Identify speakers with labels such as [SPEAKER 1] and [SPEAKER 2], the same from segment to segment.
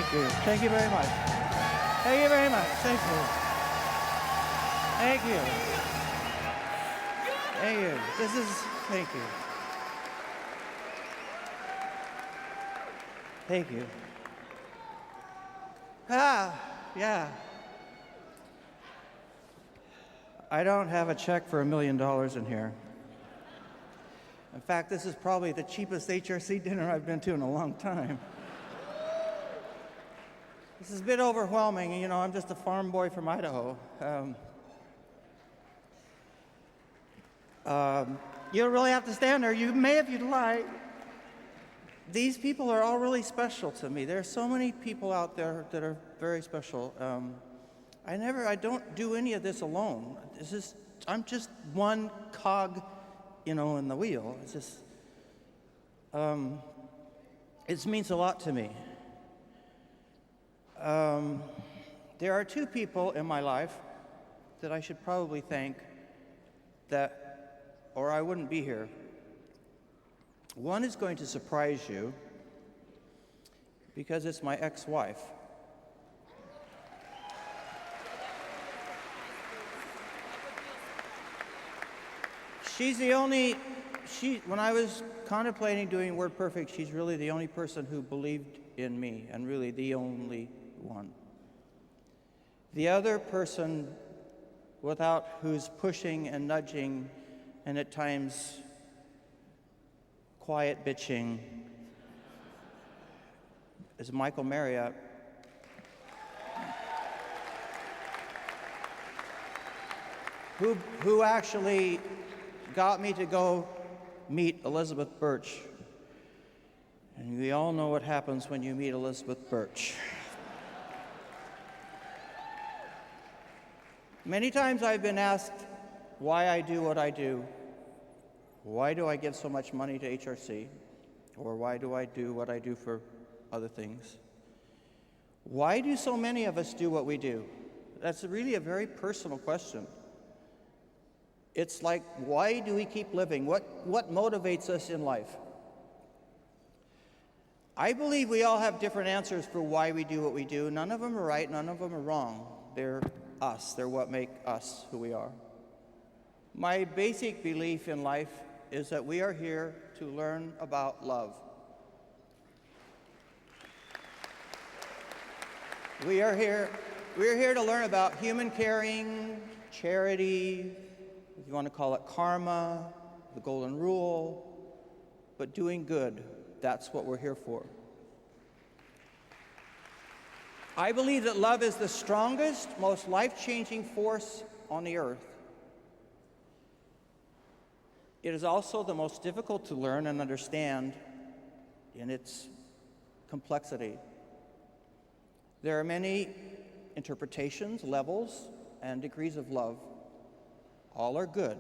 [SPEAKER 1] Thank you. Thank you very much. Thank you very much. Thank you. Thank you. Thank you. Thank you. Thank you. Yeah. I don't have a check for $1 million in here. In fact, this is probably the cheapest HRC dinner I've been to in a long time. This is a bit overwhelming. You know, I'm just a farm boy from Idaho. You don't really have to stand there. You may if you'd like. These people are all really special to me. There are so many people out there that are very special. I don't do any of this alone. I'm just one cog, you know, in the wheel. It's just, it means a lot to me. There are two people in my life that I should probably thank or I wouldn't be here. One is going to surprise you because it's my ex-wife. When I was contemplating doing Word Perfect, she's really the only person who believed in me, and really the only one. The other person who's pushing and nudging and at times quiet bitching is Michael Marriott. Who actually got me to go meet Elizabeth Birch. And we all know what happens when you meet Elizabeth Birch. Many times I've been asked why I do what I do. Why do I give so much money to HRC? Or why do I do what I do for other things? Why do so many of us do what we do? That's really a very personal question. It's like, why do we keep living? What motivates us in life? I believe we all have different answers for why we do what we do. None of them are right, none of them are wrong. They're us. They're what make us who we are. My basic belief in life is that we are here to learn about love. We're here to learn about human caring, charity, if you want to call it karma, the golden rule, but doing good, that's what we're here for. I believe that love is the strongest, most life-changing force on the earth. It is also the most difficult to learn and understand in its complexity. There are many interpretations, levels, and degrees of love. All are good.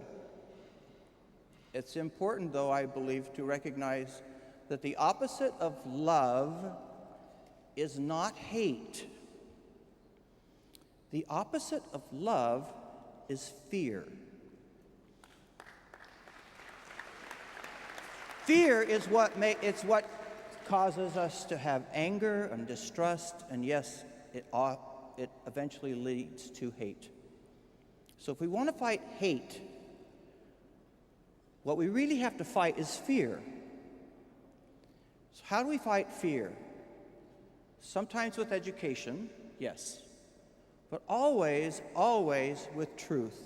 [SPEAKER 1] It's important, though, I believe, to recognize that the opposite of love is not hate. The opposite of love is fear. Fear is what causes us to have anger and distrust, and yes, it eventually leads to hate. So if we want to fight hate, what we really have to fight is fear. So how do we fight fear? Sometimes with education, yes, but always, always with truth.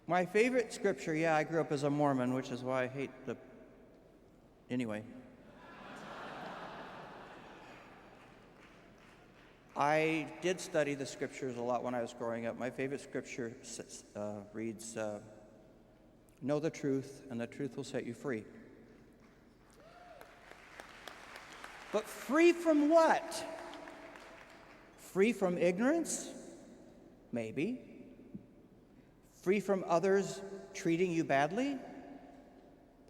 [SPEAKER 1] My favorite scripture, I grew up as a Mormon, which is why I hate anyway. I did study the scriptures a lot when I was growing up. My favorite scripture reads, know the truth, and the truth will set you free. But free from what? Free from ignorance? Maybe. Free from others treating you badly?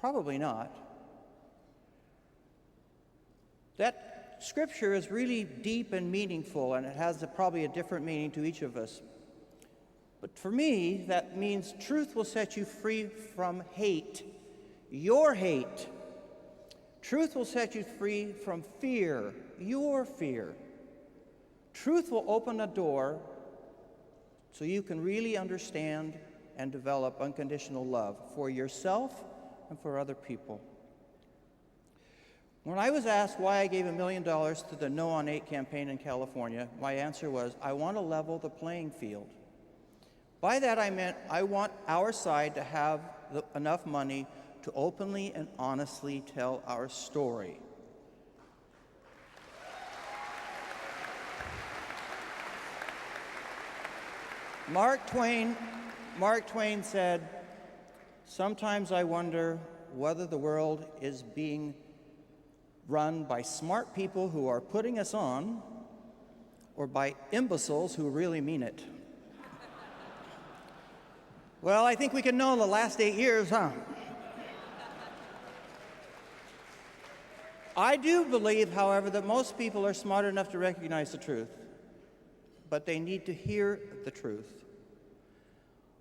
[SPEAKER 1] Probably not. That scripture is really deep and meaningful, and it has probably a different meaning to each of us. But for me, that means truth will set you free from hate. Your hate. Truth will set you free from fear, your fear. Truth will open a door so you can really understand and develop unconditional love for yourself and for other people. When I was asked why I gave $1 million to the No on 8 campaign in California, my answer was, I want to level the playing field. By that I meant I want our side to have enough money to openly and honestly tell our story. Mark Twain said, "Sometimes I wonder whether the world is being run by smart people who are putting us on, or by imbeciles who really mean it." Well, I think we can know in the last 8 years, huh? I do believe, however, that most people are smart enough to recognize the truth, but they need to hear the truth.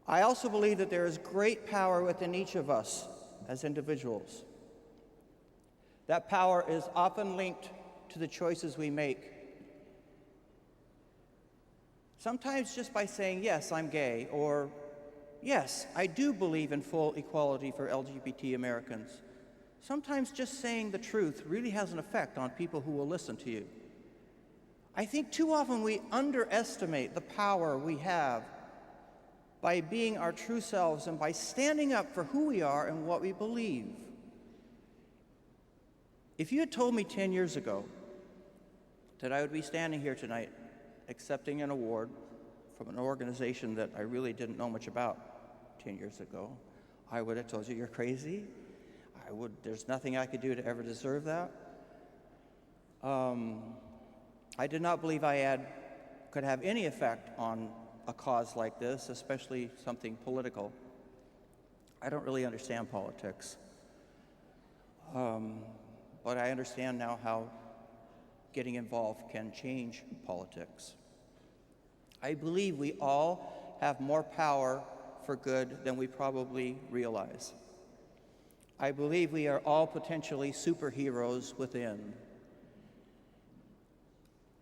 [SPEAKER 1] I also believe that there is great power within each of us as individuals. That power is often linked to the choices we make. Sometimes just by saying, yes, I'm gay, or yes, I do believe in full equality for LGBT Americans. Sometimes just saying the truth really has an effect on people who will listen to you. I think too often we underestimate the power we have by being our true selves and by standing up for who we are and what we believe. If you had told me 10 years ago that I would be standing here tonight accepting an award from an organization that I really didn't know much about 10 years ago, I would have told you you're crazy. There's nothing I could do to ever deserve that. I did not believe I could have any effect on a cause like this, especially something political. I don't really understand politics. But I understand now how getting involved can change politics. I believe we all have more power for good than we probably realize. I believe we are all potentially superheroes within.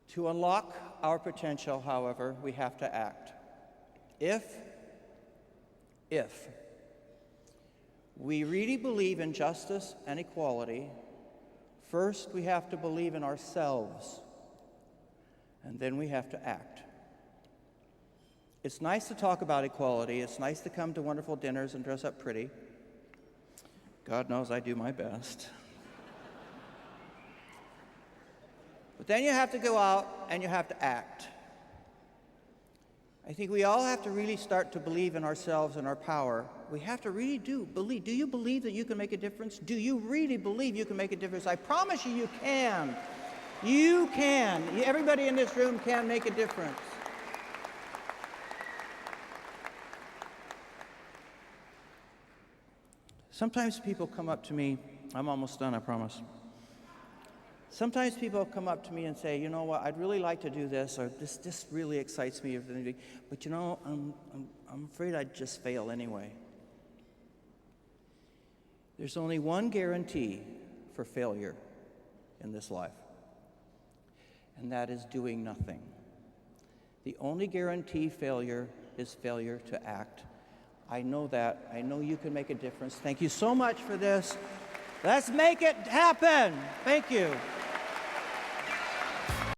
[SPEAKER 1] To unlock our potential, however, we have to act. If we really believe in justice and equality, first we have to believe in ourselves, and then we have to act. It's nice to talk about equality. It's nice to come to wonderful dinners and dress up pretty. God knows I do my best. But then you have to go out and you have to act. I think we all have to really start to believe in ourselves and our power. We have to really believe. Do you believe that you can make a difference? Do you really believe you can make a difference? I promise you, you can. You can. Everybody in this room can make a difference. Sometimes people come up to me, I'm almost done, I promise. Sometimes people come up to me and say, you know what, I'd really like to do this, or this really excites me, but you know, I'm afraid I'd just fail anyway. There's only one guarantee for failure in this life, and that is doing nothing. The only guarantee failure is failure to act. I know that. I know you can make a difference. Thank you so much for this. Let's make it happen. Thank you.